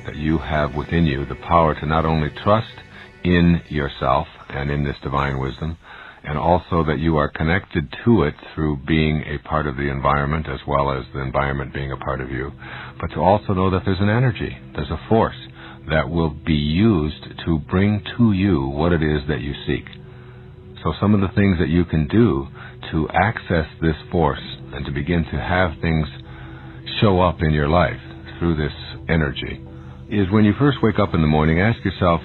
that you have within you the power to not only trust in yourself and in this divine wisdom, and also that you are connected to it through being a part of the environment as well as the environment being a part of you, but to also know that there's an energy, there's a force that will be used to bring to you what it is that you seek. So some of the things that you can do to access this force and to begin to have things show up in your life through this energy is when you first wake up in the morning, ask yourself,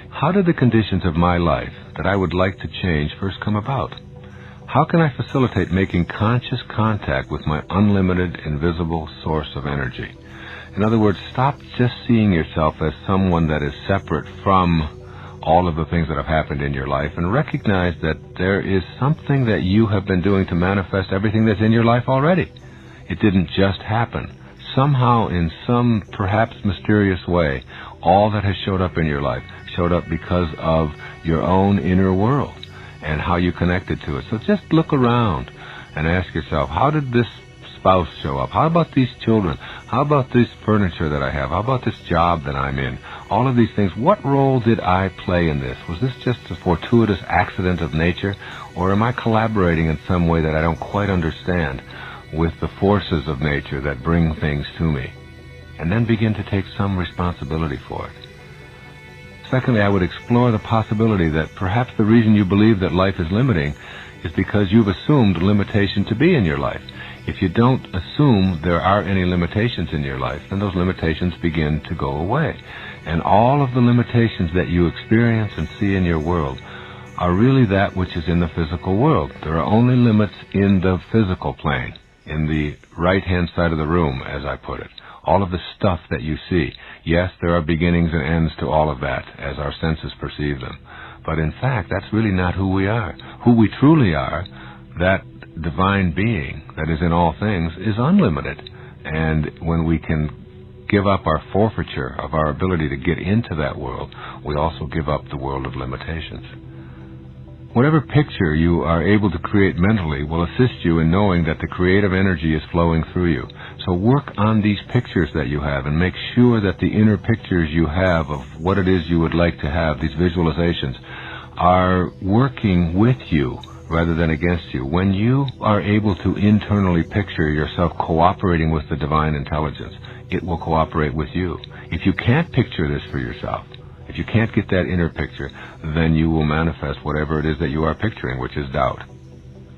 how did the conditions of my life that I would like to change first come about? How can I facilitate making conscious contact with my unlimited, invisible source of energy? In other words, stop just seeing yourself as someone that is separate from all of the things that have happened in your life and recognize that there is something that you have been doing to manifest everything that's in your life already. It didn't just happen. Somehow, in some perhaps mysterious way, all that has showed up in your life showed up because of your own inner world and how you connected to it. So just look around and ask yourself, how did this spouse show up? How about these children? How about this furniture that I have? How about this job that I'm in? All of these things, what role did I play in this? Was this just a fortuitous accident of nature, or am I collaborating in some way that I don't quite understand with the forces of nature that bring things to me? And then begin to take some responsibility for it. Secondly, I would explore the possibility that perhaps the reason you believe that life is limiting is because you've assumed limitation to be in your life. If you don't assume there are any limitations in your life, then those limitations begin to go away. And all of the limitations that you experience and see in your world are really that which is in the physical world. There are only limits in the physical plane, in the right-hand side of the room, as I put it. All of the stuff that you see. Yes, there are beginnings and ends to all of that, as our senses perceive them. But in fact, that's really not who we are. Who we truly are, that divine being that is in all things, is unlimited. And when we can give up our forfeiture of our ability to get into that world, we also give up the world of limitations. Whatever picture you are able to create mentally will assist you in knowing that the creative energy is flowing through you. So work on these pictures that you have and make sure that the inner pictures you have of what it is you would like to have, these visualizations, are working with you rather than against you. When you are able to internally picture yourself cooperating with the divine intelligence, it will cooperate with you. If you can't picture this for yourself, if you can't get that inner picture, then you will manifest whatever it is that you are picturing, which is doubt.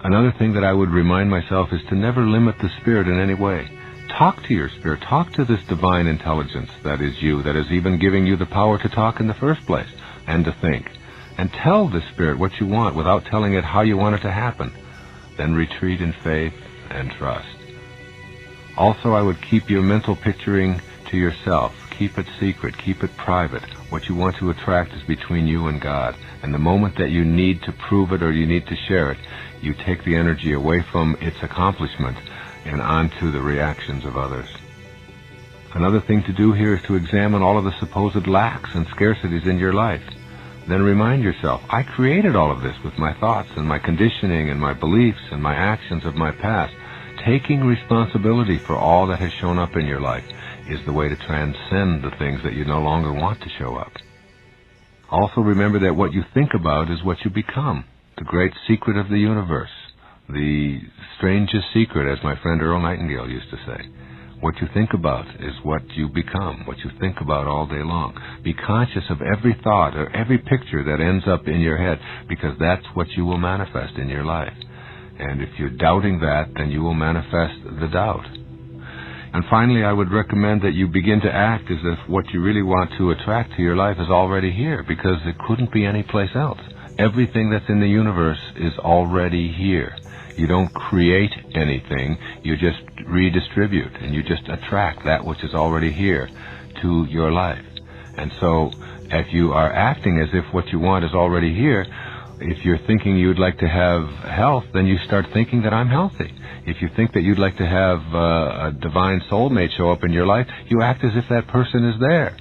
Another thing that I would remind myself is to never limit the spirit in any way. Talk to your spirit. Talk to this divine intelligence that is you, that is even giving you the power to talk in the first place and to think. And tell the spirit what you want without telling it how you want it to happen. Then retreat in faith and trust. Also, I would keep your mental picturing to yourself. Keep it secret. Keep it private. What you want to attract is between you and God. And the moment that you need to prove it or you need to share it, you take the energy away from its accomplishment and onto the reactions of others. Another thing to do here is to examine all of the supposed lacks and scarcities in your life. Then remind yourself, I created all of this with my thoughts and my conditioning and my beliefs and my actions of my past. Taking responsibility for all that has shown up in your life is the way to transcend the things that you no longer want to show up. Also remember that what you think about is what you become. The great secret of the universe. The strangest secret, as my friend Earl Nightingale used to say. What you think about is what you become, what you think about all day long. Be conscious of every thought or every picture that ends up in your head, because that's what you will manifest in your life. And if you're doubting that, then you will manifest the doubt. And finally, I would recommend that you begin to act as if what you really want to attract to your life is already here, because it couldn't be anyplace else. Everything that's in the universe is already here. You don't create anything, you just redistribute, and you just attract that which is already here to your life. And so, if you are acting as if what you want is already here, if you're thinking you'd like to have health, then you start thinking that I'm healthy. If you think that you'd like to have a divine soulmate show up in your life, you act as if that person is there.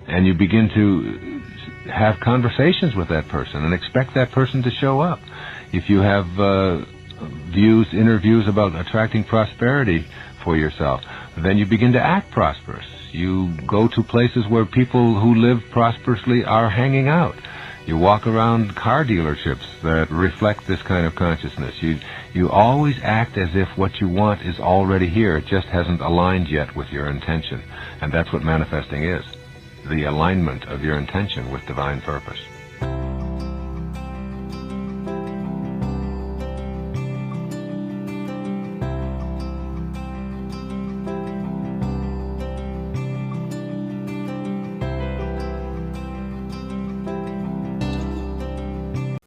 And you begin to have conversations with that person and expect that person to show up. If you have inner views about attracting prosperity for yourself, then you begin to act prosperous. You go to places where people who live prosperously are hanging out. You walk around car dealerships that reflect this kind of consciousness. You always act as if what you want is already here. It just hasn't aligned yet with your intention. And that's what manifesting is, the alignment of your intention with divine purpose.